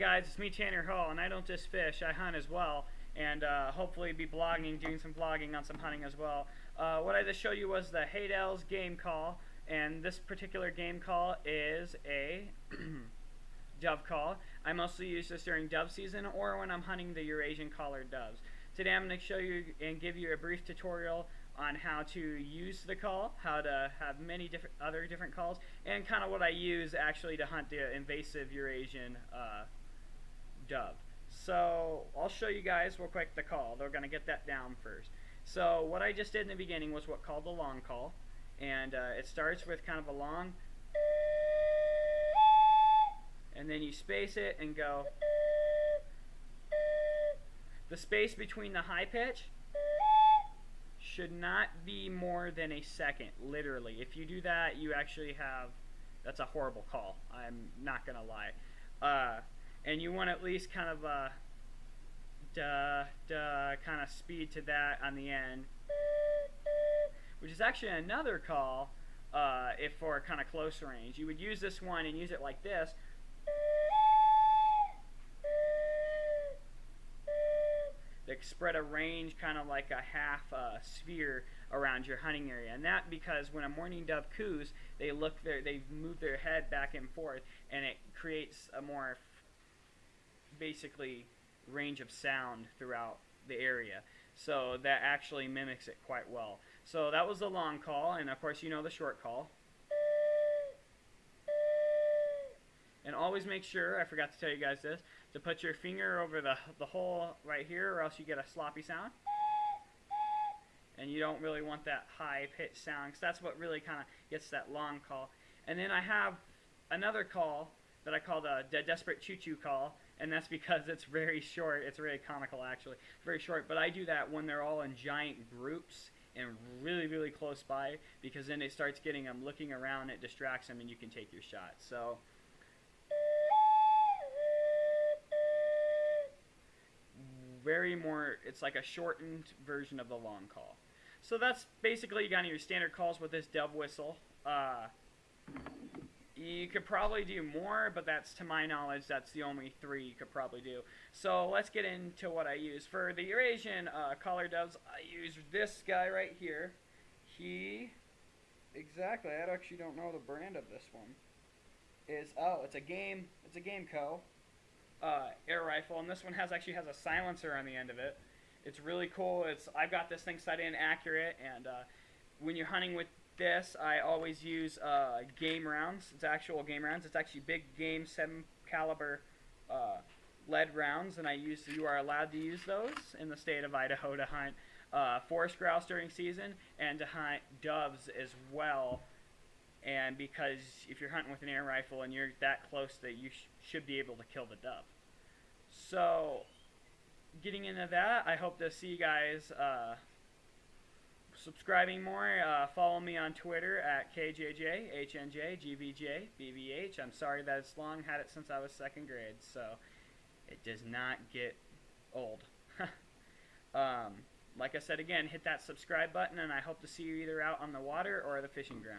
guys, it's me, Tanner Hall, and I don't just fish, I hunt as well, and hopefully be blogging, doing some vlogging on some hunting as well. What I just showed you was the haydels game call, and this particular game call is a dove call. I mostly use this during dove season or when I'm hunting the Eurasian collared doves. Today I'm going to show you and give you a brief tutorial on how to use the call, how to have many other different calls, and kind of what I use actually to hunt the invasive Eurasian dove. So I'll show you guys real quick the call. They're going to get that down first. So what I just did in the beginning was what's called the long call, and it starts with kind of a long, and then you space it and go. The space between the high pitch should not be more than a second, literally. If you do that, you actually have, that's a horrible call. I'm not going to lie. And you want at least kind of a kind of speed to that on the end, which is actually another call if for kind of close range. You would use this one and use it like this. That spread a range kind of like a half sphere around your hunting area, and that because when a mourning dove coos, they move their head back and forth, and it creates a more basically range of sound throughout the area. So that actually mimics it quite well. So that was the long call, and of course you know the short call. And always make sure, I forgot to tell you guys this, to put your finger over the hole right here, or else you get a sloppy sound. And you don't really want that high pitch sound, because that's what really kind of gets that long call. And then I have another call that I call the desperate choo-choo call, and that's because it's very short. It's very comical, actually. It's very short, but I do that when they're all in giant groups and really, really close by, because then it starts getting them looking around, it distracts them, and you can take your shot. So it's like a shortened version of the long call. So that's basically kind of your standard calls with this dove whistle. You could probably do more, but that's, to my knowledge, that's the only 3 you could probably do. So let's get into what I use. For the Eurasian collared doves, I use this guy right here. Exactly, I actually don't know the brand of this one. It's a Gameco air rifle, and this one actually has a silencer on the end of it. It's really cool. I've got this thing set in accurate, and when you're hunting with this, I always use game rounds. It's actual game rounds. It's actually big game 7 caliber lead rounds, and you are allowed to use those in the state of Idaho to hunt forest grouse during season and to hunt doves as well. And because if you're hunting with an air rifle and you're that close, that you should be able to kill the dove. So getting into that, I hope to see you guys subscribing more. Follow me on Twitter at KJJ, I'm sorry that it's long. Had it since I was 2nd grade, so it does not get old. Like I said again, hit that subscribe button, and I hope to see you either out on the water or the fishing ground.